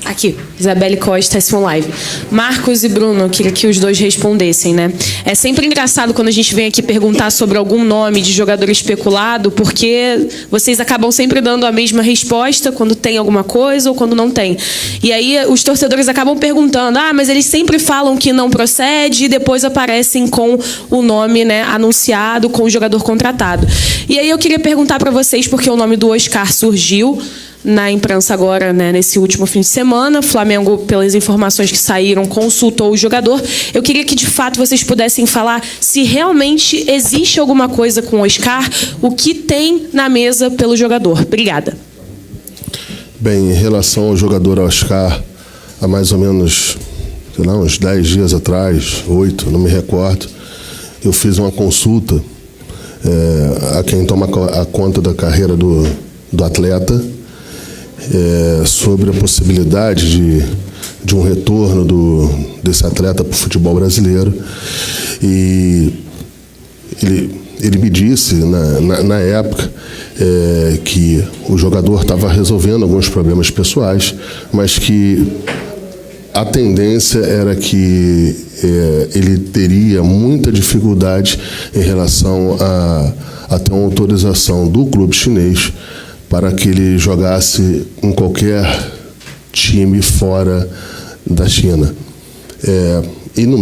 Aqui, Isabelle Costa, S1 Live. Marcos e Bruno, eu queria que os dois respondessem, né? É sempre engraçado quando a gente vem aqui perguntar sobre algum nome de jogador especulado, porque vocês acabam sempre dando a mesma resposta quando tem alguma coisa ou quando não tem. E aí os torcedores acabam perguntando, mas eles sempre falam que não procede e depois aparecem com o nome, né, anunciado, com o jogador contratado. E aí eu queria perguntar para vocês, porque o nome do Oscar surgiu na imprensa agora, né, nesse último fim de semana. O Flamengo, pelas informações que saíram, consultou o jogador. Eu queria que, de fato, vocês pudessem falar se realmente existe alguma coisa com o Oscar, o que tem na mesa pelo jogador. Obrigada. Bem, em relação ao jogador Oscar, há mais ou menos, sei lá, uns 10 dias atrás, 8, não me recordo, eu fiz uma consulta a quem toma a conta da carreira do atleta, sobre a possibilidade de um retorno desse atleta para o futebol brasileiro. E ele me disse, na época, que o jogador estava resolvendo alguns problemas pessoais, mas que a tendência era que ele teria muita dificuldade em relação a ter uma autorização do clube chinês para que ele jogasse em qualquer time fora da China. E na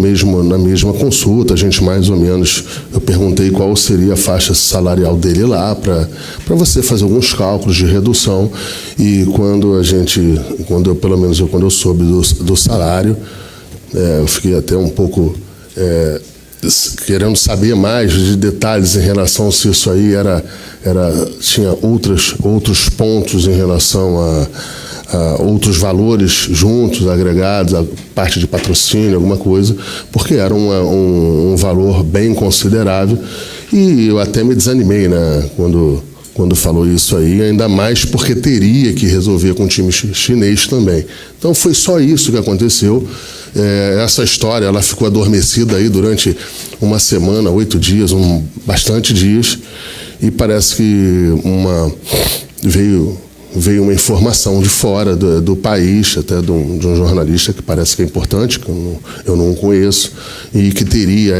mesma consulta, a gente mais ou menos, eu perguntei qual seria a faixa salarial dele lá, para você fazer alguns cálculos de redução. E quando eu soube do salário, eu fiquei até um pouco querendo saber mais de detalhes em relação se isso aí tinha outros pontos em relação a outros valores juntos, agregados, a parte de patrocínio, alguma coisa, porque era um valor bem considerável. E eu até me desanimei, né, quando falou isso aí, ainda mais porque teria que resolver com o time chinês também. Então foi só isso que aconteceu. Essa história ela ficou adormecida aí durante uma semana, 8 dias, bastante dias, e parece que veio uma informação de fora do país, até de um jornalista que parece que é importante, que eu não conheço, e que teria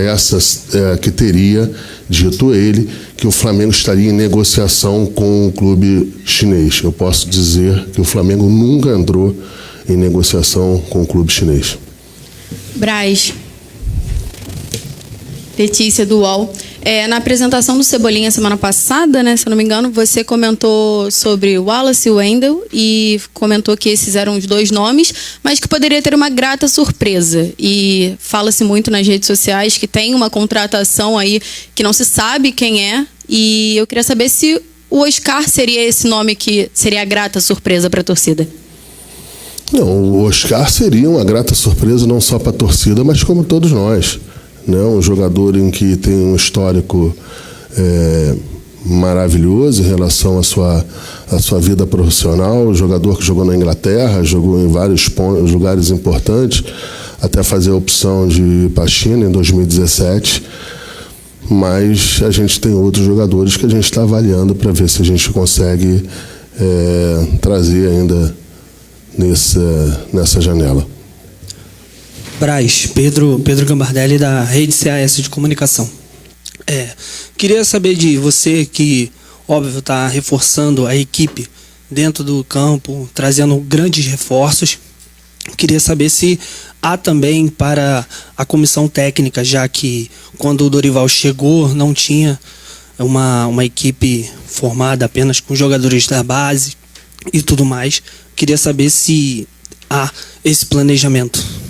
dito ele que o Flamengo estaria em negociação com o clube chinês. Eu posso dizer que o Flamengo nunca entrou em negociação com o clube chinês. Braz. Letícia, do UOL. Na apresentação do Cebolinha semana passada, né, se eu não me engano, você comentou sobre o Wallace e o Wendel e comentou que esses eram os dois nomes, mas que poderia ter uma grata surpresa. E fala-se muito nas redes sociais que tem uma contratação aí que não se sabe quem é. E eu queria saber se o Oscar seria esse nome que seria a grata surpresa para a torcida. Não, o Oscar seria uma grata surpresa não só para a torcida, mas como todos nós. Um jogador em que tem um histórico maravilhoso em relação à sua vida profissional, um jogador que jogou na Inglaterra, jogou em vários lugares importantes, até fazer a opção de ir para a China em 2017. Mas a gente tem outros jogadores que a gente está avaliando para ver se a gente consegue trazer ainda nessa janela. Braz, Pedro Gambardelli, da Rede CAS de Comunicação. Queria saber de você que, óbvio, está reforçando a equipe dentro do campo, trazendo grandes reforços. Queria saber se há também para a comissão técnica, já que quando o Dorival chegou não tinha uma equipe formada apenas com jogadores da base e tudo mais. Queria saber se há esse planejamento.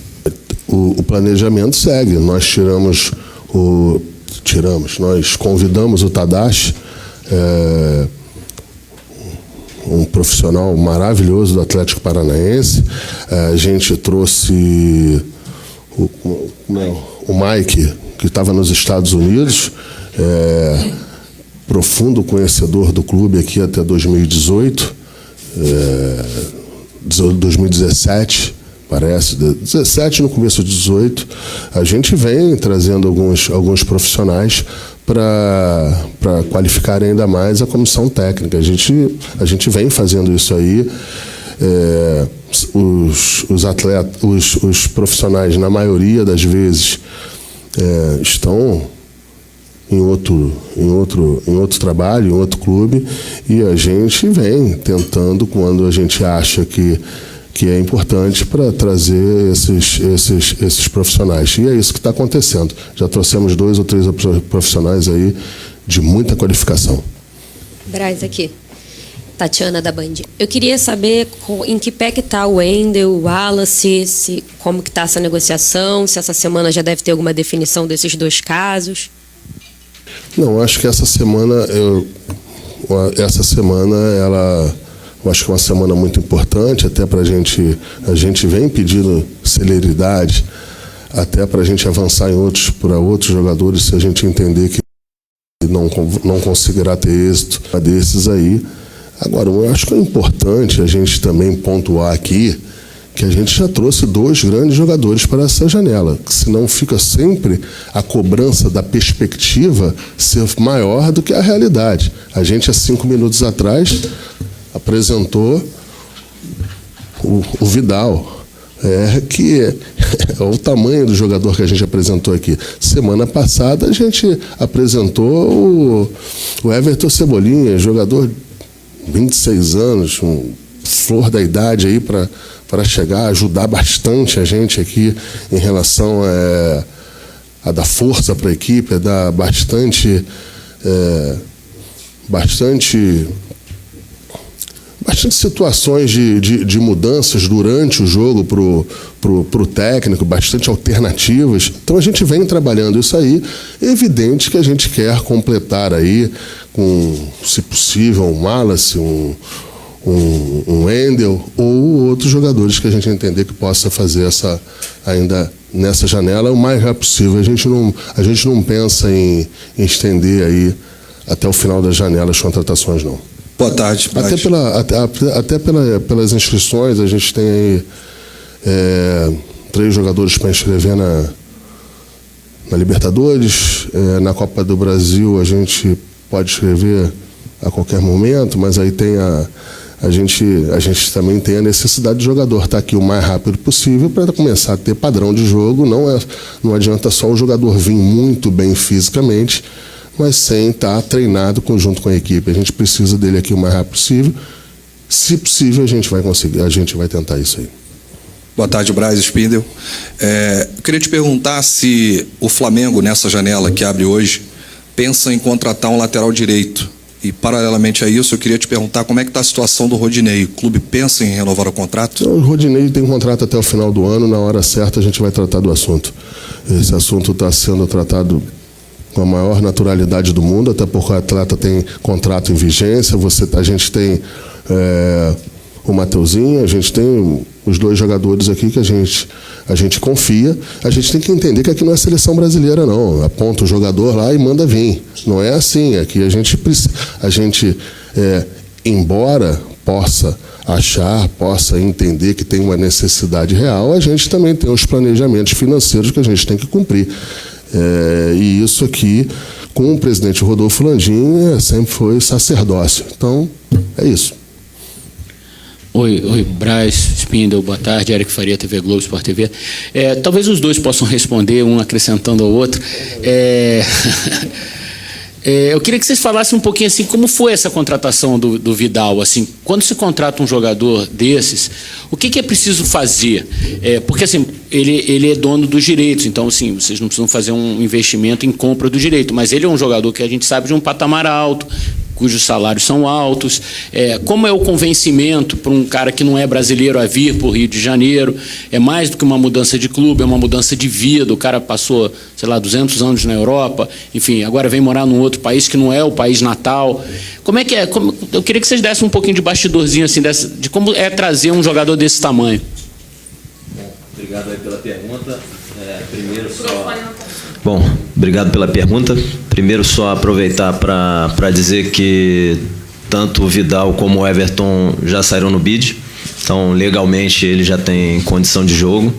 O planejamento segue. Nós nós convidamos o Tadashi, um profissional maravilhoso do Atlético Paranaense. A gente trouxe o Mike, que estava nos Estados Unidos, profundo conhecedor do clube aqui até 2018, 2017, parece, 17 no começo de 18, a gente vem trazendo alguns profissionais para qualificar ainda mais a comissão técnica. A gente vem fazendo isso aí. os atletas, os profissionais, na maioria das vezes, estão em outro trabalho, em outro clube, e a gente vem tentando, quando a gente acha que é importante, para trazer esses profissionais. E é isso que está acontecendo. Já trouxemos 2 ou 3 profissionais aí de muita qualificação. Braz, aqui. Tatiana, da Band. Eu queria saber em que pé que está o Wendel, o Wallace, como que está essa negociação, se essa semana já deve ter alguma definição desses 2 casos. Não, acho que essa semana, eu acho que é uma semana muito importante, até para a gente vem pedindo celeridade, até para a gente avançar para outros jogadores, se a gente entender que não conseguirá ter êxito desses aí. Agora, eu acho que é importante a gente também pontuar aqui que a gente já trouxe 2 grandes jogadores para essa janela, senão fica sempre a cobrança da perspectiva ser maior do que a realidade. A gente, há 5 minutos atrás, apresentou o Vidal, que é o tamanho do jogador que a gente apresentou aqui. Semana passada a gente apresentou o Everton Cebolinha, jogador de 26 anos, flor da idade aí para chegar, ajudar bastante a gente aqui em relação a dar força para a equipe, a dar bastante situações de mudanças durante o jogo pro técnico, bastante alternativas. Então a gente vem trabalhando isso aí. É evidente que a gente quer completar aí com, se possível, um Wallace, um Wendel ou outros jogadores que a gente entender que possa fazer ainda nessa janela o mais rápido possível. A gente não pensa em estender aí até o final das janelas as contratações, não. Boa tarde, Braz. Até pelas inscrições, a gente tem aí 3 jogadores para inscrever na Libertadores. Na Copa do Brasil a gente pode inscrever a qualquer momento, mas aí tem a gente também tem a necessidade de jogador estar aqui o mais rápido possível para começar a ter padrão de jogo. Não adianta só o jogador vir muito bem fisicamente, mas sem estar treinado junto com a equipe. A gente precisa dele aqui o mais rápido possível. Se possível, a gente vai conseguir, a gente vai tentar isso aí. Boa tarde, Braz, Spindel. Eu queria te perguntar se o Flamengo, nessa janela que abre hoje, pensa em contratar um lateral direito. E, paralelamente a isso, eu queria te perguntar como é que está a situação do Rodinei. O clube pensa em renovar o contrato? O Rodinei tem um contrato até o final do ano. Na hora certa, a gente vai tratar do assunto. Esse assunto está sendo tratado com a maior naturalidade do mundo, até porque o atleta tem contrato em vigência. A gente tem o Mateuzinho, a gente tem os 2 jogadores aqui que a gente confia. A gente tem que entender que aqui não é seleção brasileira, não. Aponta o jogador lá e manda vir. Não é assim. Aqui a gente embora possa entender que tem uma necessidade real, a gente também tem os planejamentos financeiros que a gente tem que cumprir. E isso aqui, com o presidente Rodolfo Landim, sempre foi sacerdócio. Então, é isso. Oi, Braz, Spindel, boa tarde, Eric Faria, TV Globo, Sport TV. Talvez os 2 possam responder, um acrescentando ao outro. Eu queria que vocês falassem um pouquinho assim, como foi essa contratação do Vidal, assim, quando se contrata um jogador desses, o que é preciso fazer? Porque assim, ele é dono dos direitos, então assim, vocês não precisam fazer um investimento em compra do direito, mas ele é um jogador que a gente sabe de um patamar alto, cujos salários são altos. Como é o convencimento para um cara que não é brasileiro a vir para o Rio de Janeiro? É mais do que uma mudança de clube, é uma mudança de vida. O cara passou, 200 anos na Europa, enfim, agora vem morar num outro país que não é o país natal. Como é que é? Eu queria que vocês dessem um pouquinho de bastidorzinho assim, de como é trazer um jogador desse tamanho. Obrigado aí pela pergunta. Obrigado pela pergunta. Primeiro, só aproveitar para dizer que tanto o Vidal como o Everton já saíram no bid. Então, legalmente, ele já tem condição de jogo.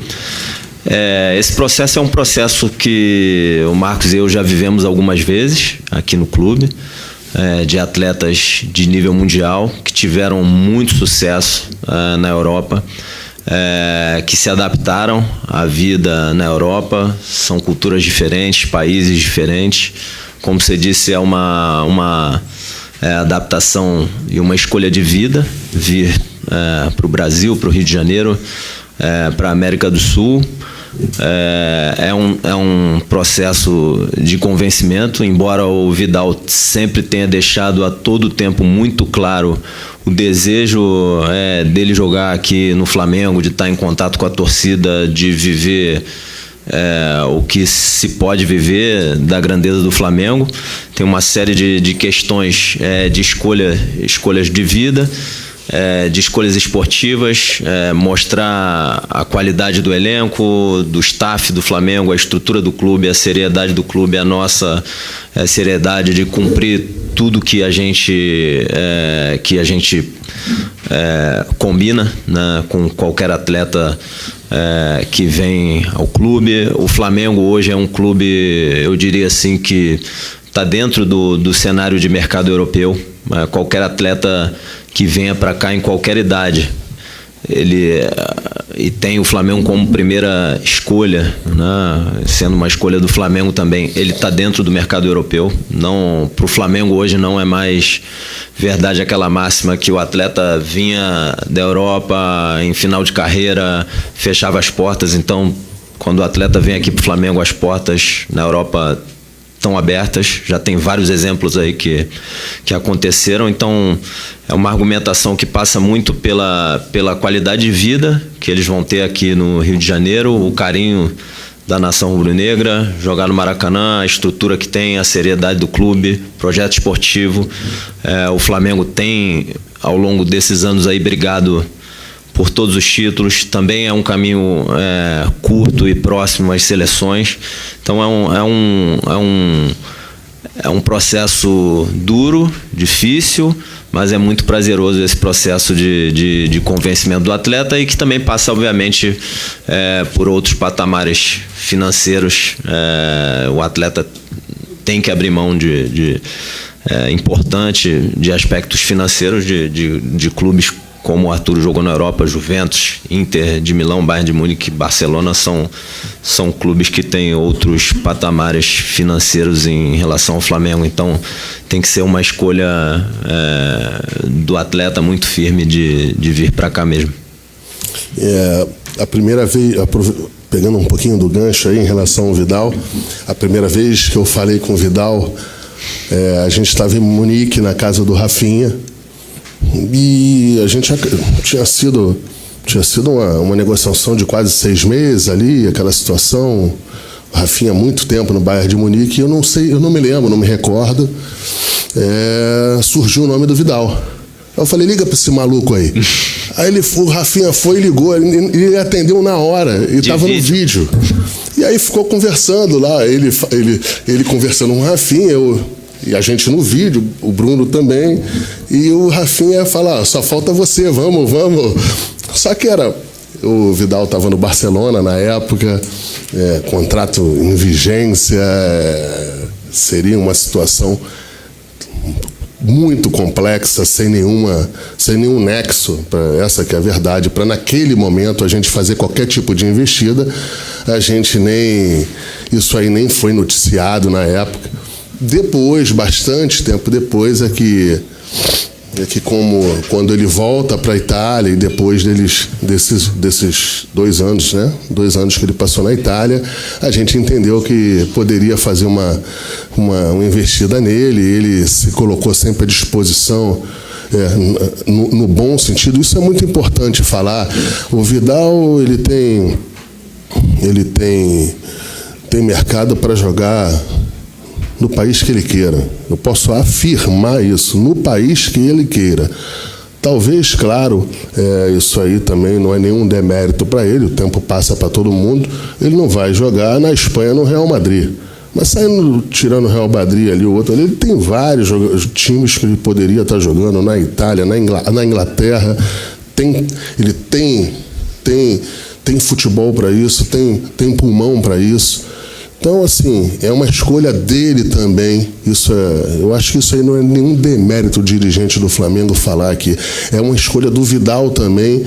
Esse processo é um processo que o Marcos e eu já vivemos algumas vezes aqui no clube, de atletas de nível mundial que tiveram muito sucesso na Europa. que se adaptaram à vida na Europa. São culturas diferentes, países diferentes. Como você disse, é uma adaptação e uma escolha de vida vir para o Brasil, para o Rio de Janeiro, para a América do Sul. É um processo de convencimento, embora o Vidal sempre tenha deixado a todo tempo muito claro o desejo dele jogar aqui no Flamengo, de estar em contato com a torcida, de viver o que se pode viver da grandeza do Flamengo. Tem uma série de questões de escolhas de vida, de escolhas esportivas, mostrar a qualidade do elenco, do staff do Flamengo, a estrutura do clube, a seriedade do clube, a nossa seriedade de cumprir tudo que a gente combina, né, com qualquer atleta que vem ao clube. O Flamengo hoje é um clube, eu diria assim, que está dentro do cenário de mercado europeu. Qualquer atleta que venha para cá em qualquer idade, e tem o Flamengo como primeira escolha, né? Sendo uma escolha do Flamengo também, ele está dentro do mercado europeu. Para o Flamengo hoje não é mais verdade aquela máxima que o atleta vinha da Europa em final de carreira, fechava as portas. Então, quando o atleta vem aqui para o Flamengo, as portas na Europa estão abertas. Já tem vários exemplos aí que aconteceram. Então, é uma argumentação que passa muito pela qualidade de vida que eles vão ter aqui no Rio de Janeiro, o carinho da nação rubro-negra, jogar no Maracanã, a estrutura que tem, a seriedade do clube, projeto esportivo. O Flamengo tem, ao longo desses anos aí, brigado por todos os títulos. Também é um caminho curto e próximo às seleções. Então é um processo duro, difícil, mas é muito prazeroso esse processo de convencimento do atleta, e que também passa, obviamente, por outros patamares financeiros. O atleta tem que abrir mão importante de aspectos financeiros de clubes como o Arthur jogou na Europa, Juventus, Inter de Milão, Bayern de Munique, Barcelona, são clubes que têm outros patamares financeiros em relação ao Flamengo. Então, tem que ser uma escolha do atleta muito firme de vir para cá mesmo. A primeira vez, pegando um pouquinho do gancho aí em relação ao Vidal, a primeira vez que eu falei com o Vidal, a gente estava em Munique, na casa do Rafinha, e a gente tinha sido uma negociação de quase 6 meses ali, aquela situação. O Rafinha há muito tempo no Bayern de Munique, eu não me lembro, não me recordo. Surgiu o nome do Vidal. Eu falei, liga para esse maluco aí. Aí o Rafinha foi e ligou, ele atendeu na hora, ele estava no vídeo. E aí ficou conversando lá, ele conversando com o Rafinha, e a gente no vídeo, o Bruno também, e o Rafinha fala, só falta você, vamos. Só que o Vidal estava no Barcelona na época, contrato em vigência, seria uma situação muito complexa, sem nenhum nexo, essa que é a verdade, para naquele momento a gente fazer qualquer tipo de investida. Isso aí nem foi noticiado na época. Depois, bastante tempo depois, quando ele volta para a Itália, e depois desses 2 anos, né? 2 anos que ele passou na Itália, a gente entendeu que poderia fazer uma investida nele. Ele se colocou sempre à disposição, no bom sentido. Isso é muito importante falar. O Vidal, ele tem mercado para jogar no país que ele queira. Eu posso afirmar isso, no país que ele queira. Talvez, claro, isso aí também não é nenhum demérito para ele, o tempo passa para todo mundo. Ele não vai jogar na Espanha no Real Madrid. Mas tirando o Real Madrid ali, o outro ali, ele tem vários times que ele poderia estar jogando na Itália, na Inglaterra. Ele tem futebol para isso, tem pulmão para isso. Então, assim, é uma escolha dele também. Eu acho que isso aí não é nenhum demérito do dirigente do Flamengo falar aqui. É uma escolha do Vidal também,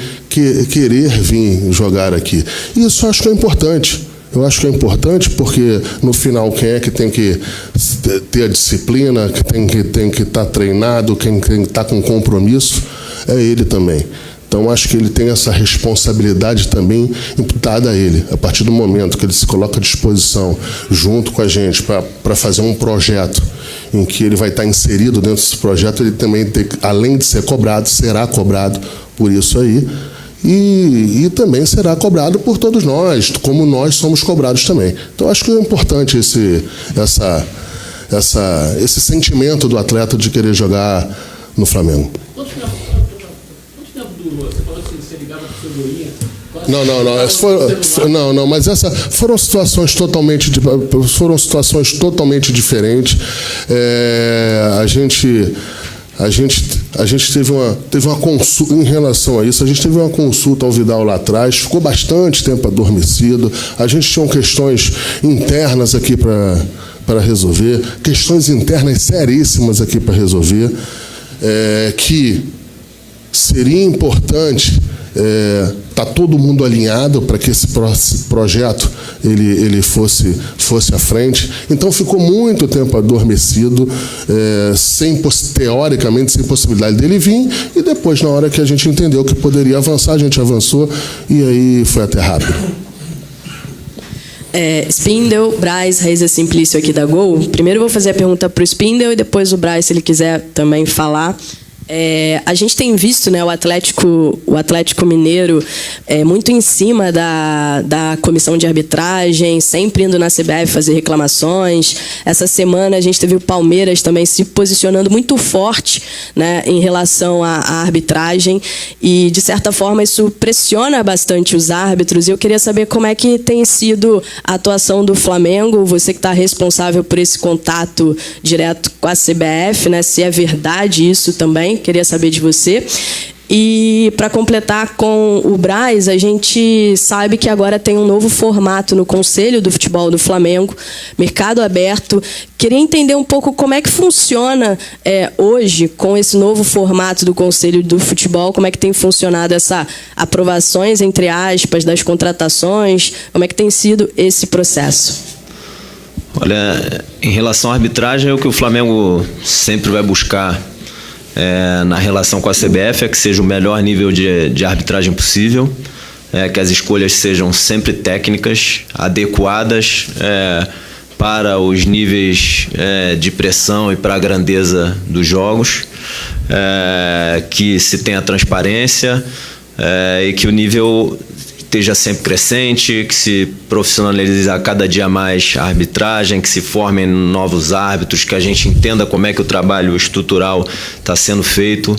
querer vir jogar aqui. E isso eu acho que é importante. Eu acho que é importante porque, no final, quem é que tem que ter a disciplina, que tem que estar treinado, quem tem que estar com compromisso, é ele também. Então, acho que ele tem essa responsabilidade também imputada a ele. A partir do momento que ele se coloca à disposição, junto com a gente, para fazer um projeto em que ele vai estar inserido dentro desse projeto, ele também, além de ser cobrado, será cobrado por isso aí. E também será cobrado por todos nós, como nós somos cobrados também. Então, acho que é importante esse sentimento do atleta de querer jogar no Flamengo. Quanto tempo durou? Você falou assim, você ligava para o Cebolinha? Não, mas foram situações totalmente diferentes. A gente teve uma consulta em relação a isso. A gente teve uma consulta ao Vidal lá atrás, ficou bastante tempo adormecido. A gente tinha questões internas aqui para resolver, questões internas seríssimas aqui para resolver, que seria importante tá todo mundo alinhado para que esse projeto ele fosse à frente. Então ficou muito tempo adormecido, teoricamente sem possibilidade dele vir, e depois, na hora que a gente entendeu que poderia avançar, a gente avançou e aí foi até rápido. Spindel, Braz, Raiza Simplício aqui da Gol. Primeiro eu vou fazer a pergunta para o Spindel e depois o Braz, se ele quiser também falar. A gente tem visto, né, o Atlético Mineiro muito em cima da comissão de arbitragem, sempre indo na CBF fazer reclamações. Essa semana a gente teve o Palmeiras também se posicionando muito forte, né, em relação à arbitragem, e de certa forma isso pressiona bastante os árbitros. Eu queria saber como é que tem sido a atuação do Flamengo, você que está responsável por esse contato direto com a CBF, né, se é verdade isso também. Queria saber de você. E, para completar com o Braz, a gente sabe que agora tem um novo formato no Conselho do Futebol do Flamengo, mercado aberto. Queria entender um pouco como é que funciona hoje, com esse novo formato do Conselho do Futebol, como é que tem funcionado essa aprovações, entre aspas, das contratações, como é que tem sido esse processo? Olha, em relação à arbitragem, o que o Flamengo sempre vai buscar na relação com a CBF é que seja o melhor nível de arbitragem possível, que as escolhas sejam sempre técnicas, adequadas para os níveis de pressão e para a grandeza dos jogos, que se tenha transparência e que o nível esteja sempre crescente, que se profissionalize cada dia mais a arbitragem, que se formem novos árbitros, que a gente entenda como é que o trabalho estrutural está sendo feito.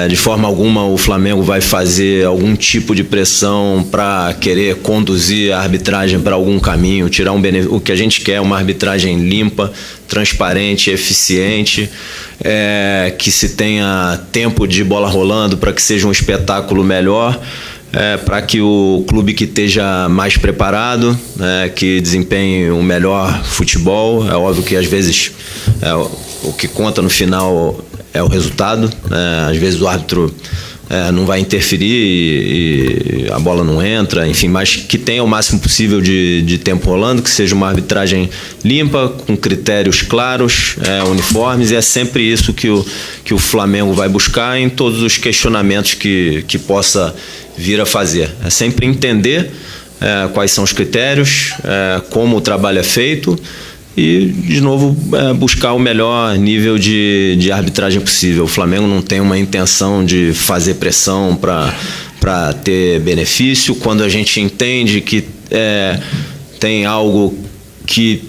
De forma alguma o Flamengo vai fazer algum tipo de pressão para querer conduzir a arbitragem para algum caminho, tirar um benefício. O que a gente quer é uma arbitragem limpa, transparente, eficiente, que se tenha tempo de bola rolando para que seja um espetáculo melhor. Para que o clube que esteja mais preparado, que desempenhe um melhor futebol. É óbvio que às vezes o que conta no final é o resultado, às vezes o árbitro não vai interferir e a bola não entra, enfim, mas que tenha o máximo possível de tempo rolando, que seja uma arbitragem limpa, com critérios claros, uniformes, e é sempre isso que o Flamengo vai buscar em todos os questionamentos que possa vir a fazer. É sempre entender quais são os critérios, como o trabalho é feito e, de novo, buscar o melhor nível de arbitragem possível. O Flamengo não tem uma intenção de fazer pressão para ter benefício. Quando a gente entende que tem algo que,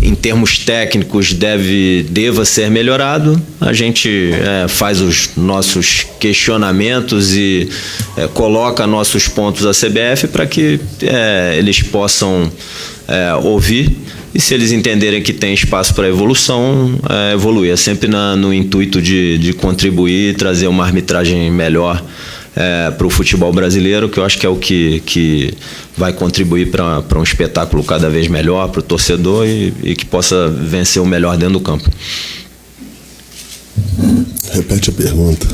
em termos técnicos, deva ser melhorado, a gente faz os nossos questionamentos e coloca nossos pontos à CBF para que eles possam ouvir, e se eles entenderem que tem espaço para evolução, evoluir. É sempre no intuito de contribuir e trazer uma arbitragem melhor para o futebol brasileiro, que eu acho que é o que vai contribuir para um espetáculo cada vez melhor para o torcedor e que possa vencer o melhor dentro do campo. Repete a pergunta.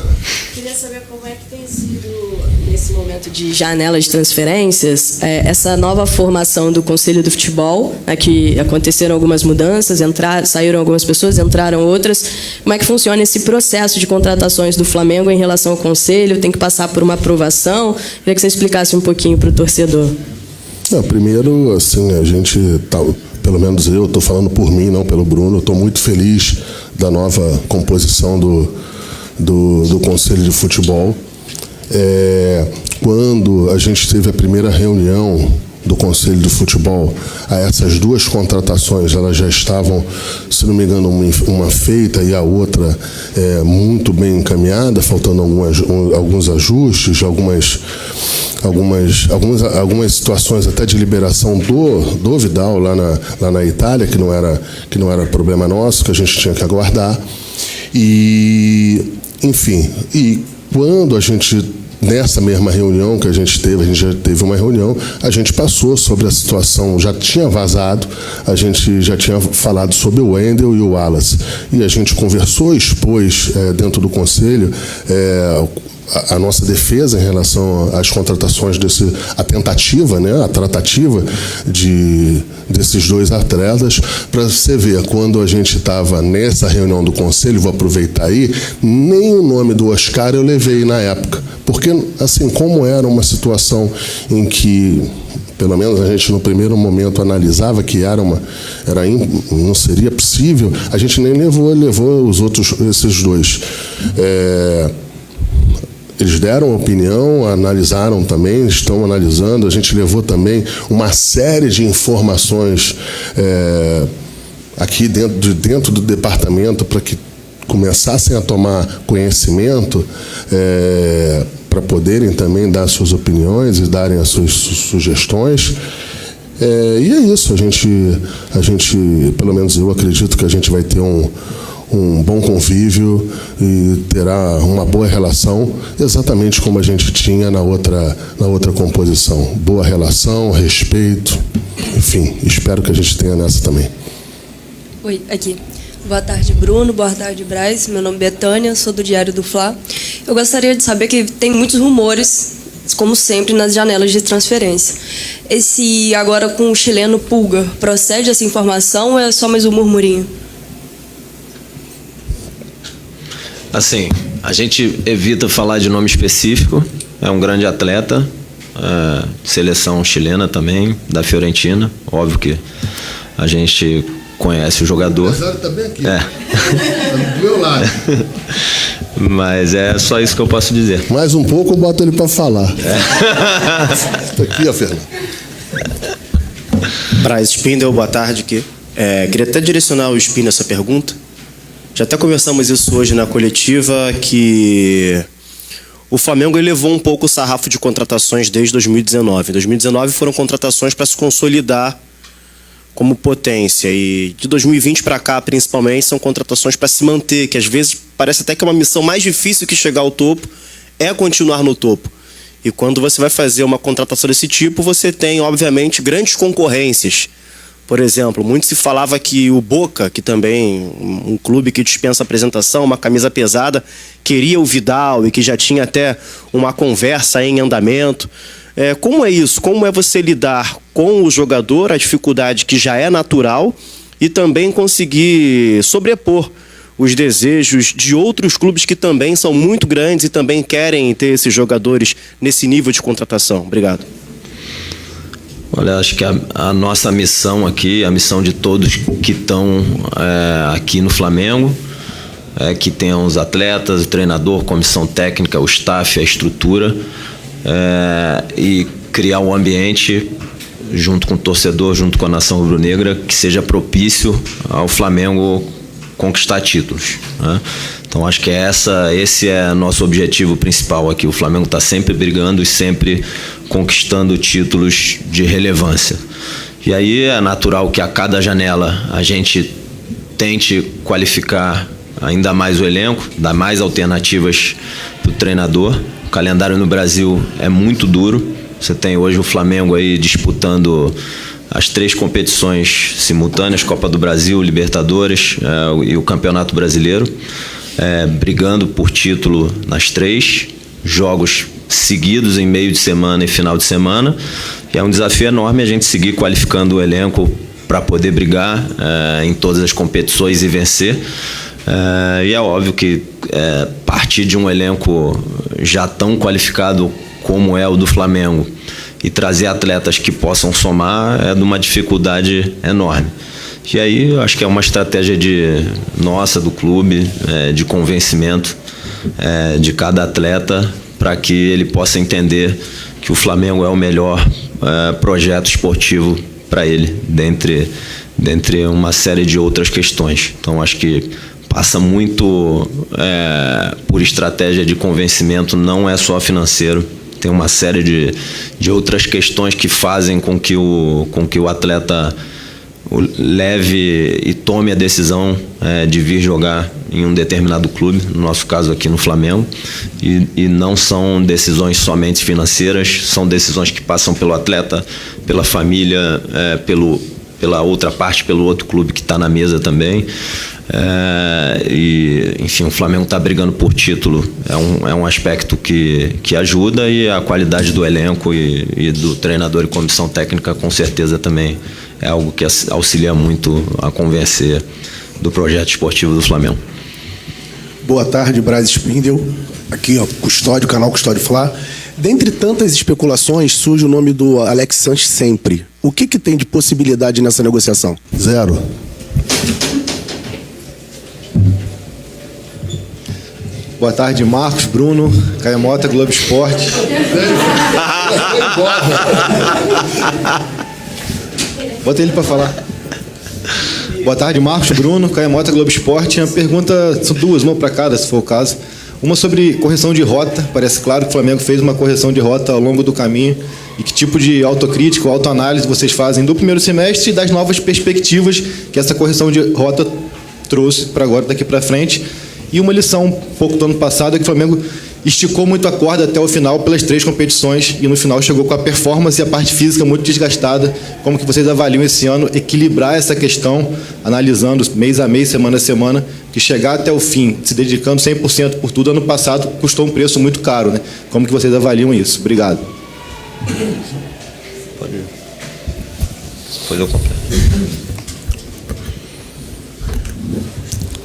Queria saber como é que tem sido, nesse momento de janela de transferências, essa nova formação do Conselho do Futebol, que aconteceram algumas mudanças, saíram algumas pessoas, entraram outras. Como é que funciona esse processo de contratações do Flamengo em relação ao Conselho? Tem que passar por uma aprovação? Queria que você explicasse um pouquinho para o torcedor. Primeiro, assim, a gente tá, pelo menos eu estou falando por mim, não pelo Bruno, estou muito feliz da nova composição do Conselho de Futebol. Quando a gente teve a primeira reunião do Conselho de Futebol, essas duas contratações elas já estavam, se não me engano, uma feita e a outra muito bem encaminhada, faltando alguns ajustes, algumas situações até de liberação do Vidal lá na Itália, que não era problema nosso, que a gente tinha que aguardar. E, enfim, quando a gente, nessa mesma reunião que a gente já teve uma reunião, a gente passou sobre a situação, já tinha vazado, a gente já tinha falado sobre o Wendel e o Wallace. E a gente conversou, expôs dentro do Conselho a nossa defesa em relação às contratações a tentativa, né, a tratativa desses dois atletas, para você ver, quando a gente estava nessa reunião do Conselho, vou aproveitar aí, nem o nome do Oscar eu levei na época, porque, assim, como era uma situação em que, pelo menos a gente no primeiro momento analisava que não seria possível, a gente nem levou esses dois. Eles deram opinião, analisaram também, estão analisando. A gente levou também uma série de informações aqui dentro do departamento para que começassem a tomar conhecimento, para poderem também dar suas opiniões e darem as suas sugestões. E é isso, a gente, pelo menos eu acredito que a gente vai ter um bom convívio e terá uma boa relação, exatamente como a gente tinha na outra composição. Boa relação, respeito, enfim, espero que a gente tenha nessa também. Oi, aqui. Boa tarde, Bruno. Boa tarde, Braz. Meu nome é Betânia, sou do Diário do Fla. Eu gostaria de saber que tem muitos rumores, como sempre, nas janelas de transferência. Esse agora com o chileno Pulga, procede essa informação ou é só mais um murmurinho? Assim, a gente evita falar de nome específico, é um grande atleta, seleção chilena também, da Fiorentina, óbvio que a gente conhece o jogador. O tá bem aqui. Do meu lado. Mas é só isso que eu posso dizer. Mais um pouco eu boto ele para falar. Aqui, ó, Fernando. Braz Spindel, boa tarde. Queria até direcionar ao Spindel essa pergunta. Já até conversamos isso hoje na coletiva, que o Flamengo elevou um pouco o sarrafo de contratações desde 2019. Em 2019 foram contratações para se consolidar como potência, e de 2020 para cá, principalmente, são contratações para se manter, que às vezes parece até que é uma missão mais difícil que chegar ao topo, é continuar no topo. E quando você vai fazer uma contratação desse tipo, você tem, obviamente, grandes concorrências. Por exemplo, muito se falava que o Boca, que também um clube que dispensa apresentação, uma camisa pesada, queria o Vidal e que já tinha até uma conversa em andamento. Como é isso? Como é você lidar com o jogador, a dificuldade que já é natural, e também conseguir sobrepor os desejos de outros clubes que também são muito grandes e também querem ter esses jogadores nesse nível de contratação? Obrigado. Olha, acho que a nossa missão aqui, a missão de todos que estão aqui no Flamengo, é que tenham os atletas, o treinador, comissão técnica, o staff, a estrutura, e criar um ambiente junto com o torcedor, junto com a nação rubro-negra, que seja propício ao Flamengo conquistar títulos, né? Então acho que esse é nosso objetivo principal aqui. O Flamengo está sempre brigando e sempre conquistando títulos de relevância. E aí é natural que a cada janela a gente tente qualificar ainda mais o elenco, dar mais alternativas para o treinador. O calendário no Brasil é muito duro. Você tem hoje o Flamengo aí disputando as 3 competições simultâneas, Copa do Brasil, Libertadores e o Campeonato Brasileiro, brigando por título nas 3, jogos seguidos em meio de semana e final de semana. E é um desafio enorme a gente seguir qualificando o elenco para poder brigar em todas as competições e vencer. E é óbvio que partir de um elenco já tão qualificado como é o do Flamengo e trazer atletas que possam somar é de uma dificuldade enorme. E aí eu acho que é uma estratégia nossa, do clube, de convencimento de cada atleta, para que ele possa entender que o Flamengo é o melhor projeto esportivo para ele, dentre uma série de outras questões. Então acho que passa muito por estratégia de convencimento, não é só financeiro. Tem uma série de outras questões que fazem com que o atleta leve e tome a decisão de vir jogar em um determinado clube, no nosso caso aqui no Flamengo, e não são decisões somente financeiras, são decisões que passam pelo atleta, pela família, pela outra parte, pelo outro clube que está na mesa também. Enfim, o Flamengo está brigando por título, é um aspecto que ajuda, e a qualidade do elenco e do treinador e comissão técnica com certeza também é algo que auxilia muito a convencer do projeto esportivo do Flamengo. Boa tarde, Braz Spindel, aqui Custódio, canal Custódio Fla. Dentre tantas especulações, surge o nome do Alex Sanches sempre. O que tem de possibilidade nessa negociação? Zero. Boa tarde, Marcos, Bruno, Caio Mota, Globo Esporte. Bota ele para falar. Boa tarde, Marcos, Bruno, Caio Mota, Globo Esporte. A pergunta, são duas, uma para cada, se for o caso. Uma sobre correção de rota. Parece claro que o Flamengo fez uma correção de rota ao longo do caminho. E que tipo de autocrítica ou autoanálise vocês fazem do primeiro semestre e das novas perspectivas que essa correção de rota trouxe para agora, daqui para frente. E uma lição um pouco do ano passado é que o Flamengo esticou muito a corda até o final pelas 3 competições e no final chegou com a performance e a parte física muito desgastada. Como que vocês avaliam esse ano equilibrar essa questão, analisando mês a mês, semana a semana, que chegar até o fim, se dedicando 100% por tudo, ano passado custou um preço muito caro, né? Como que vocês avaliam isso? Obrigado. Depois eu completo.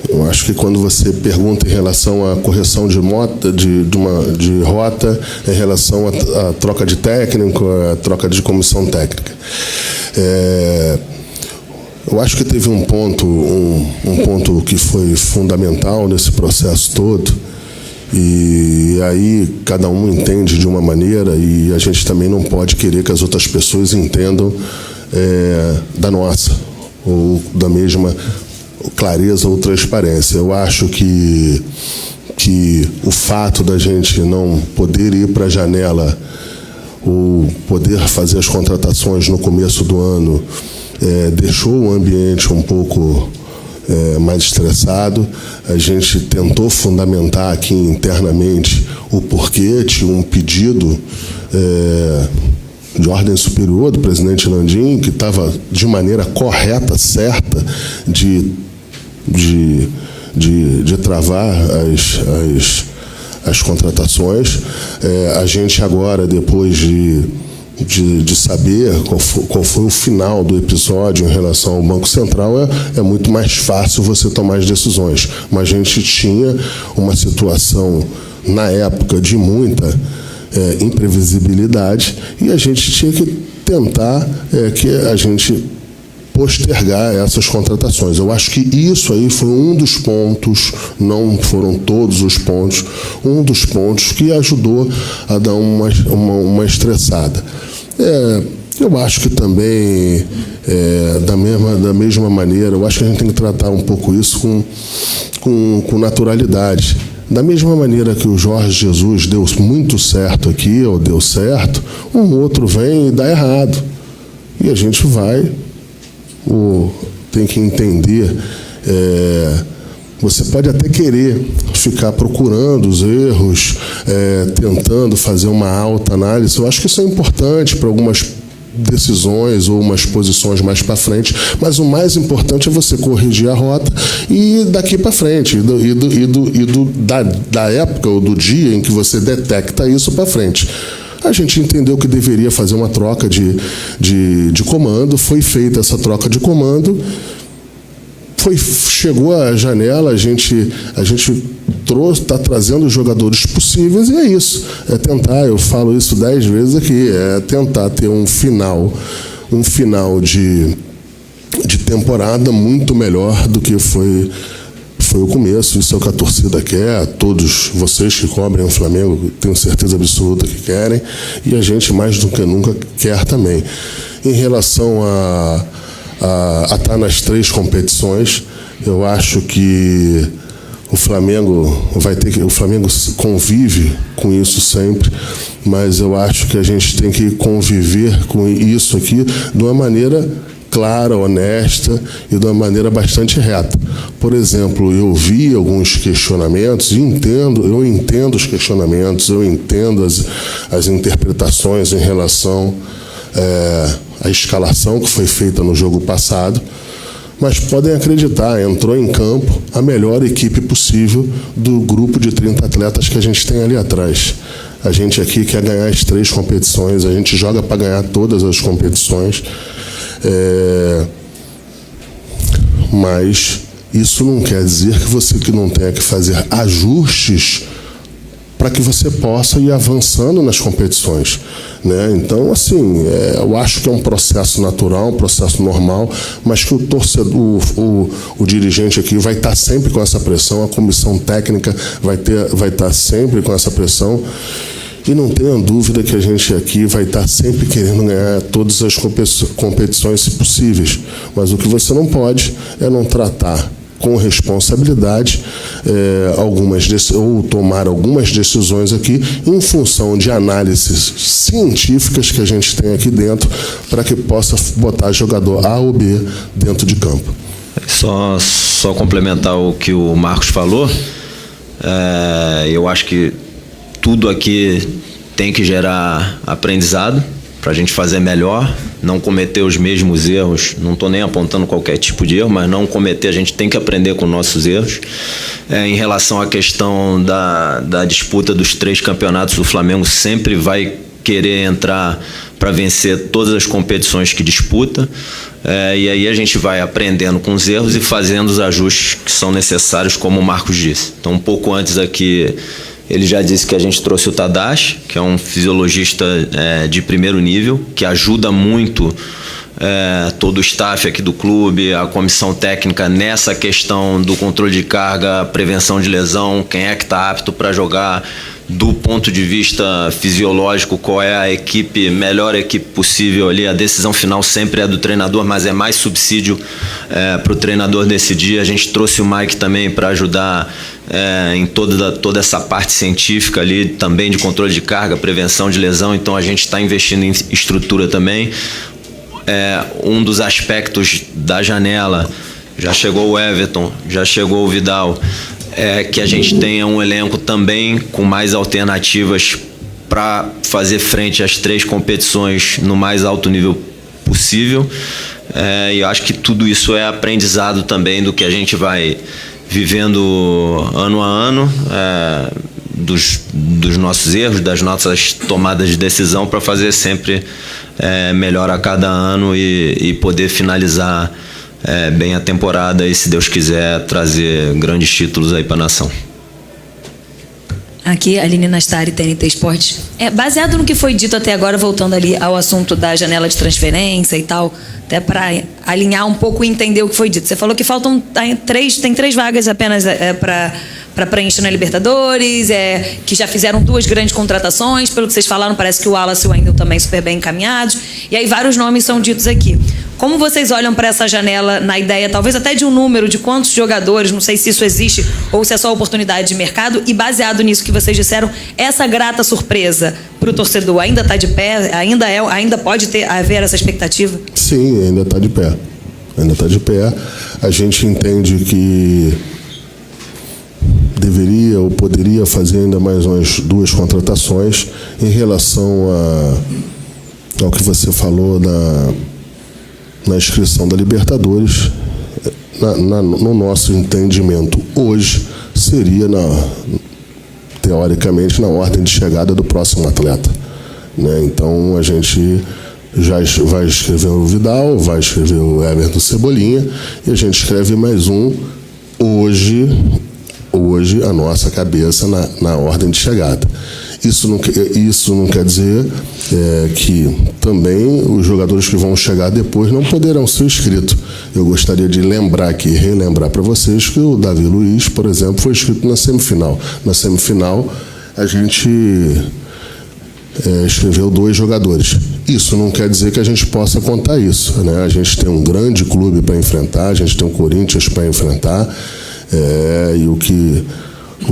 Eu acho que quando você pergunta em relação à correção de rota, em relação à troca de técnico, à troca de comissão técnica, eu acho que teve um ponto que foi fundamental nesse processo todo, e aí cada um entende de uma maneira, e a gente também não pode querer que as outras pessoas entendam da nossa, ou da mesma clareza ou transparência. Eu acho que o fato da gente não poder ir para a janela ou poder fazer as contratações no começo do ano deixou o ambiente um pouco mais estressado. A gente tentou fundamentar aqui internamente o porquê, tinha um pedido de ordem superior do presidente Landim, que estava de maneira correta, certa, de travar as contratações. A gente agora, depois de saber qual foi o final do episódio em relação ao Banco Central, é muito mais fácil você tomar as decisões. Mas a gente tinha uma situação, na época, de muita imprevisibilidade, e a gente tinha que tentar que a gente postergar essas contratações. Eu acho que isso aí foi um dos pontos, não foram todos os pontos, um dos pontos que ajudou a dar uma estressada. Eu acho que também, da mesma maneira, eu acho que a gente tem que tratar um pouco isso com naturalidade. Da mesma maneira que o Jorge Jesus deu muito certo aqui, ou deu certo, um outro vem e dá errado. E a gente tem que entender, você pode até querer ficar procurando os erros, tentando fazer uma alta análise. Eu acho que isso é importante para algumas decisões ou umas posições mais para frente, mas o mais importante é você corrigir a rota e daqui para frente, da época ou do dia em que você detecta isso para frente. A gente entendeu que deveria fazer uma troca de comando, foi feita essa troca de comando, chegou a janela, a gente está trazendo os jogadores possíveis e é isso. É tentar, eu falo isso 10 vezes aqui, é tentar ter um final de temporada muito melhor do que foi o começo. Isso é o que a torcida quer, todos vocês que cobrem o Flamengo, tenho certeza absoluta que querem, e a gente mais do que nunca quer também. Em relação a estar nas 3 competições, eu acho que o Flamengo convive com isso sempre, mas eu acho que a gente tem que conviver com isso aqui de uma maneira clara, honesta e de uma maneira bastante reta. Por exemplo, eu vi alguns questionamentos, eu entendo os questionamentos, eu entendo as interpretações em relação à escalação que foi feita no jogo passado, mas podem acreditar, entrou em campo a melhor equipe possível do grupo de 30 atletas que a gente tem ali atrás. A gente aqui quer ganhar as 3 competições, a gente joga para ganhar todas as competições, mas isso não quer dizer que você não tenha que fazer ajustes para que você possa ir avançando nas competições, né? Então, assim, eu acho que é um processo natural, um processo normal, mas que o torcedor, o dirigente aqui vai estar sempre com essa pressão, a comissão técnica vai estar sempre com essa pressão, e não tenha dúvida que a gente aqui vai estar sempre querendo ganhar todas as competições, se possíveis, mas o que você não pode é não tratar com responsabilidade ou tomar algumas decisões aqui em função de análises científicas que a gente tem aqui dentro para que possa botar jogador A ou B dentro de campo. Só complementar o que o Marcos falou, eu acho que tudo aqui tem que gerar aprendizado para a gente fazer melhor, não cometer os mesmos erros. Não estou nem apontando qualquer tipo de erro, mas não cometer, a gente tem que aprender com nossos erros. Em relação à questão da disputa dos 3 campeonatos, o Flamengo sempre vai querer entrar para vencer todas as competições que disputa, e aí a gente vai aprendendo com os erros e fazendo os ajustes que são necessários, como o Marcos disse. Então, um pouco antes aqui, ele já disse que a gente trouxe o Tadashi, que é um fisiologista de primeiro nível, que ajuda muito todo o staff aqui do clube, a comissão técnica nessa questão do controle de carga, prevenção de lesão, quem é que está apto para jogar, do ponto de vista fisiológico, qual é a melhor equipe possível ali. A decisão final sempre é do treinador, mas é mais subsídio para o treinador decidir. A gente trouxe o Mike também para ajudar em toda essa parte científica ali, também de controle de carga, prevenção de lesão. Então a gente está investindo em estrutura também. Um dos aspectos da janela, já chegou o Everton, já chegou o Vidal, que a gente tenha um elenco também com mais alternativas para fazer frente às 3 competições no mais alto nível possível. E eu acho que tudo isso é aprendizado também do que a gente vai vivendo ano a ano, dos nossos erros, das nossas tomadas de decisão, para fazer sempre melhor a cada ano e poder finalizar bem a temporada e, se Deus quiser, trazer grandes títulos aí para a nação. Aqui, Aline Nastari, TNT Esportes. Baseado no que foi dito até agora, voltando ali ao assunto da janela de transferência e tal, até para alinhar um pouco e entender o que foi dito. Você falou que tem 3 vagas apenas para preencher na Libertadores, que já fizeram 2 grandes contratações, pelo que vocês falaram, parece que o Wallace e o Wendel também super bem encaminhados, e aí vários nomes são ditos aqui. Como vocês olham para essa janela na ideia, talvez até de um número, de quantos jogadores, não sei se isso existe ou se é só oportunidade de mercado, e baseado nisso que vocês disseram, essa grata surpresa para o torcedor ainda está de pé? Ainda pode haver essa expectativa? Sim, ainda está de pé. Ainda está de pé. A gente entende que deveria ou poderia fazer ainda mais umas 2 contratações em relação ao que você falou na inscrição da Libertadores, no nosso entendimento hoje, seria, teoricamente, na ordem de chegada do próximo atleta, né? Então, a gente já vai escrever o Vidal, vai escrever o Everton Cebolinha, e a gente escreve mais um hoje a nossa cabeça na ordem de chegada. Isso não quer dizer que também os jogadores que vão chegar depois não poderão ser inscritos. Eu gostaria de relembrar para vocês que o Davi Luiz, por exemplo, foi inscrito na semifinal. Na semifinal, a gente escreveu 2 jogadores. Isso não quer dizer que a gente possa contar isso, né? A gente tem um grande clube para enfrentar, a gente tem o Corinthians para enfrentar, e o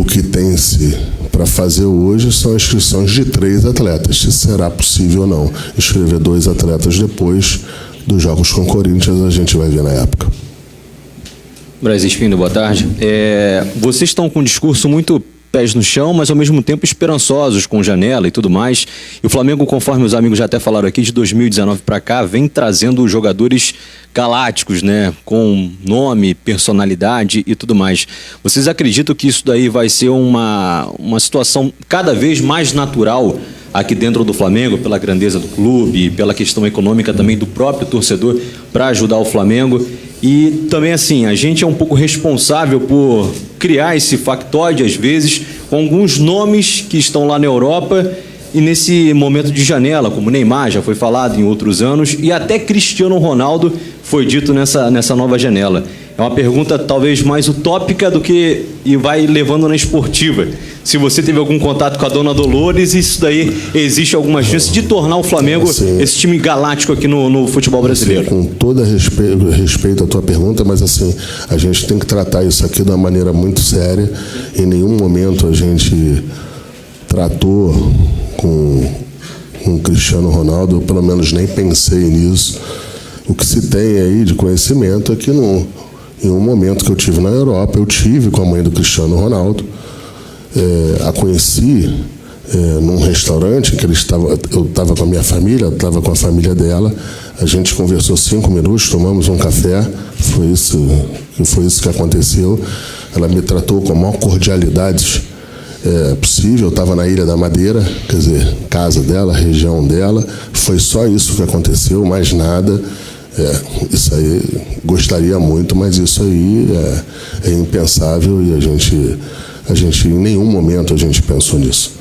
que tem-se para fazer hoje são inscrições de 3 atletas. Se será possível ou não inscrever 2 atletas depois dos jogos com o Corinthians, a gente vai ver na época. Braz Espíndola, boa tarde. Vocês estão com um discurso muito pés no chão, mas ao mesmo tempo esperançosos com janela e tudo mais. E o Flamengo, conforme os amigos já até falaram aqui, de 2019 para cá, vem trazendo jogadores galácticos, né? Com nome, personalidade e tudo mais. Vocês acreditam que isso daí vai ser uma situação cada vez mais natural aqui dentro do Flamengo, pela grandeza do clube, pela questão econômica também do próprio torcedor para ajudar o Flamengo? E também, assim, a gente é um pouco responsável por criar esse factoide, às vezes, com alguns nomes que estão lá na Europa e nesse momento de janela, como Neymar, já foi falado em outros anos, e até Cristiano Ronaldo foi dito nessa nova janela. É uma pergunta talvez mais utópica do que e vai levando na esportiva. Se você teve algum contato com a dona Dolores, isso daí existe alguma chance de tornar o Flamengo esse time galáctico aqui no futebol brasileiro? Com todo respeito à tua pergunta, mas assim, a gente tem que tratar isso aqui de uma maneira muito séria. Em nenhum momento a gente tratou com o Cristiano Ronaldo, eu pelo menos nem pensei nisso. O que se tem aí de conhecimento é que em um momento que eu tive na Europa, eu tive com a mãe do Cristiano Ronaldo, a conheci num restaurante que eu estava com a minha família, estava com a família dela, a gente conversou 5 minutos, tomamos um café, foi isso que aconteceu. Ela me tratou com a maior cordialidade possível. Eu estava na Ilha da Madeira, quer dizer, casa dela, região dela, foi só isso que aconteceu, mais nada. Isso aí gostaria muito, mas isso aí é impensável e a gente em nenhum momento a gente pensou nisso.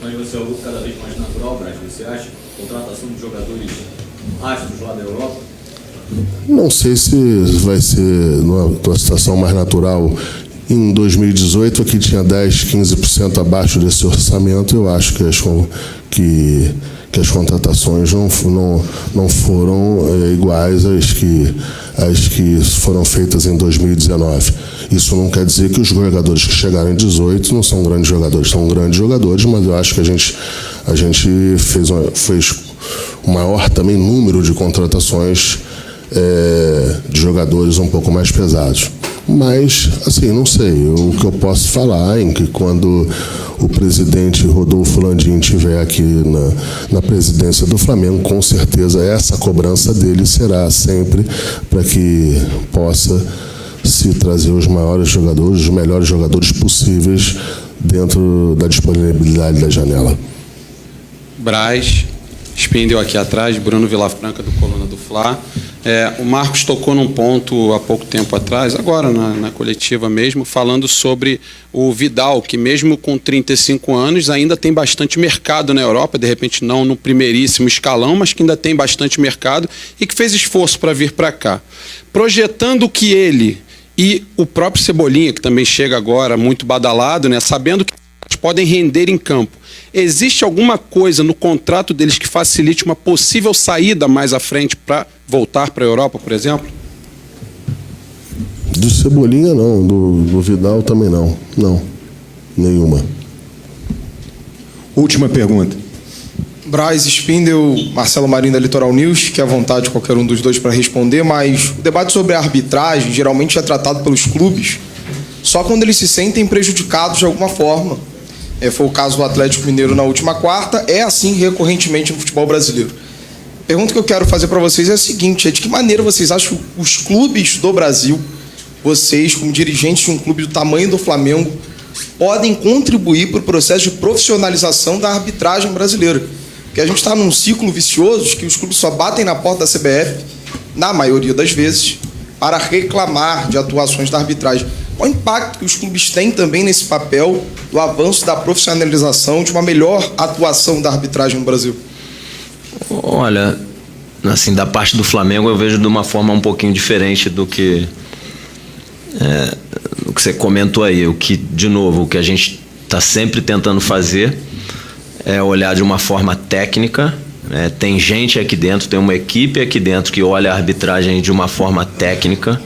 Mas você é algo cada vez mais natural, Braz, você acha? Contratação de jogadores astros lá da Europa? Não sei se vai ser numa situação mais natural. Em 2018, aqui tinha 10%, 15% abaixo desse orçamento. Eu acho que as contratações não foram iguais às que foram feitas em 2019. Isso não quer dizer que os jogadores que chegaram em 2018 não são grandes jogadores, são grandes jogadores, mas eu acho que a gente fez o maior também número de contratações de jogadores um pouco mais pesados. Mas, assim, não sei. O que eu posso falar é que quando o presidente Rodolfo Landim estiver aqui na presidência do Flamengo, com certeza essa cobrança dele será sempre para que possa se trazer os maiores jogadores, os melhores jogadores possíveis dentro da disponibilidade da janela. Braz, Spindel aqui atrás, Bruno Vilafranca do Coluna do Fla. O Marcos tocou num ponto há pouco tempo atrás, agora na coletiva mesmo, falando sobre o Vidal, que mesmo com 35 anos ainda tem bastante mercado na Europa, de repente não no primeiríssimo escalão, mas que ainda tem bastante mercado e que fez esforço para vir para cá. Projetando que ele e o próprio Cebolinha, que também chega agora muito badalado, né, sabendo que podem render em campo, existe alguma coisa no contrato deles que facilite uma possível saída mais à frente para voltar para a Europa, por exemplo? Do Cebolinha não, do Vidal também não. Não, nenhuma. Última pergunta. Braz, Spindel, Marcelo Marinho da Litoral News, que à vontade qualquer um dos dois para responder, mas o debate sobre a arbitragem geralmente é tratado pelos clubes só quando eles se sentem prejudicados de alguma forma. Foi o caso do Atlético Mineiro na última quarta, é assim recorrentemente no futebol brasileiro. pergunta que eu quero fazer para vocês é a seguinte: de que maneira vocês acham que os clubes do Brasil, vocês como dirigentes de um clube do tamanho do Flamengo, podem contribuir para o processo de profissionalização da arbitragem brasileira? Porque a gente está num ciclo vicioso de que os clubes só batem na porta da CBF, na maioria das vezes, para reclamar de atuações da arbitragem. Qual o impacto que os clubes têm também nesse papel do avanço da profissionalização, de uma melhor atuação da arbitragem no Brasil? Olha, assim, da parte do Flamengo eu vejo de uma forma um pouquinho diferente do que você comentou aí. O que, de novo, o que a gente está sempre tentando fazer é olhar de uma forma técnica. Tem gente aqui dentro, tem uma equipe aqui dentro que olha a arbitragem de uma forma técnica,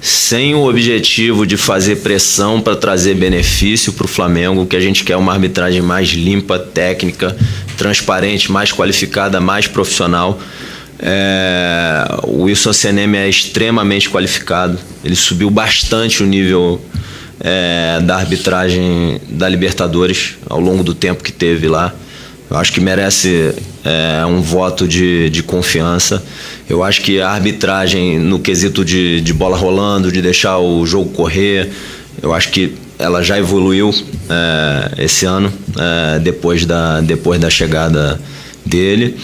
sem o objetivo de fazer pressão para trazer benefício para o Flamengo. O que a gente quer é uma arbitragem mais limpa, técnica, transparente, mais qualificada, mais profissional. O Wilson Senem é extremamente qualificado, ele subiu bastante o nível da arbitragem da Libertadores ao longo do tempo que teve lá. Eu acho que merece um voto de confiança. Eu acho que a arbitragem no quesito de bola rolando, de deixar o jogo correr, eu acho que ela já evoluiu esse ano, depois da chegada dele.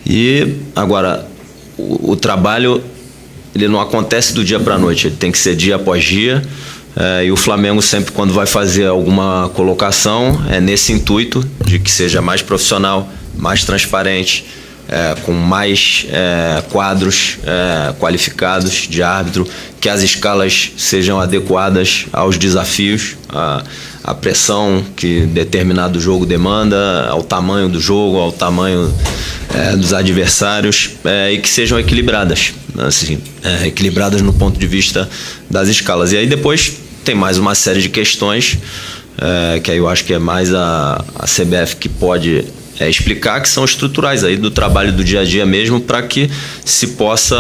E agora, o trabalho ele não acontece do dia para a noite, ele tem que ser dia após dia. E o Flamengo sempre, quando vai fazer alguma colocação, é nesse intuito de que seja mais profissional, mais transparente, com mais quadros qualificados de árbitro, que as escalas sejam adequadas aos desafios, à pressão que determinado jogo demanda, ao tamanho do jogo, ao tamanho dos adversários, e que sejam equilibradas, assim, equilibradas no ponto de vista das escalas. E aí depois tem mais uma série de questões que aí eu acho que é mais a CBF que pode explicar, que são estruturais aí do trabalho do dia a dia mesmo, para que se possa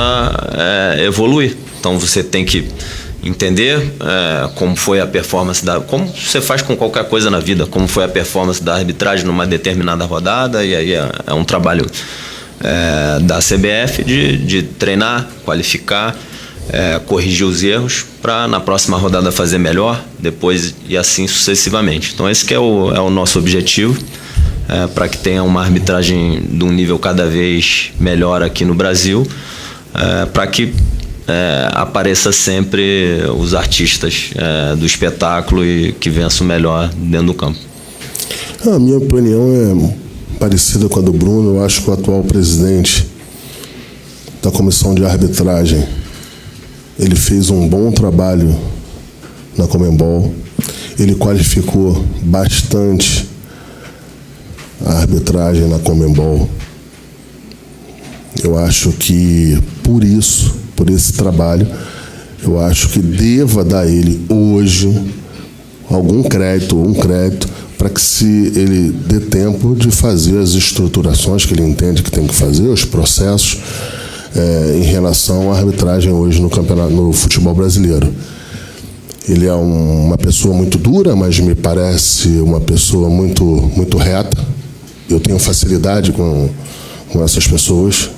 evoluir. Então você tem que entender como foi a performance como você faz com qualquer coisa na vida, como foi a performance da arbitragem numa determinada rodada, e aí é um trabalho da CBF de treinar, qualificar, corrigir os erros para na próxima rodada fazer melhor, depois e assim sucessivamente. Então esse que é o nosso objetivo, para que tenha uma arbitragem de um nível cada vez melhor aqui no Brasil, para que apareça sempre os artistas do espetáculo e que vençam melhor dentro do campo. A minha opinião é parecida com a do Bruno. Eu acho que o atual presidente da comissão de arbitragem, ele fez um bom trabalho na Conmebol, ele qualificou bastante a arbitragem na Conmebol. Eu acho que por esse trabalho, eu acho que deva dar a ele hoje um crédito para que se ele dê tempo de fazer as estruturações que ele entende que tem que fazer, os processos em relação à arbitragem hoje no futebol brasileiro. Ele é uma pessoa muito dura, mas me parece uma pessoa muito, muito reta. Eu tenho facilidade com essas pessoas,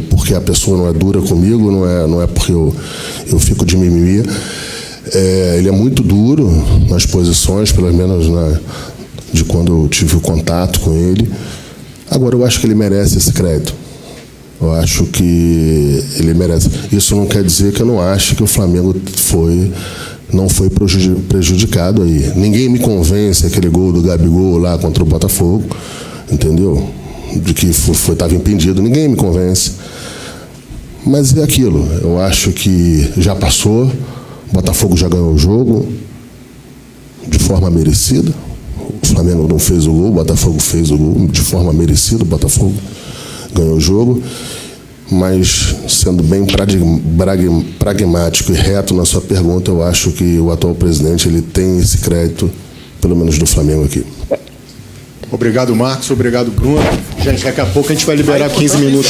porque a pessoa não é dura comigo, não é porque eu fico de mimimi. Ele é muito duro nas posições, pelo menos de quando eu tive o contato com ele. Agora, eu acho que ele merece esse crédito. Eu acho que ele merece. Isso não quer dizer que eu não acho que o Flamengo não foi prejudicado aí. Ninguém me convence aquele gol do Gabigol lá contra o Botafogo, entendeu? De que estava impedido. Ninguém me convence. Mas é aquilo. Eu acho que já passou. O Botafogo já ganhou o jogo de forma merecida. O Flamengo não fez o gol, o Botafogo fez o gol de forma merecida. O Botafogo ganhou o jogo. Mas, sendo bem pragmático e reto na sua pergunta, eu acho que o atual presidente ele tem esse crédito, pelo menos do Flamengo aqui. Obrigado, Marcos. Obrigado, Bruno. Gente, daqui a pouco a gente vai liberar 15 minutos.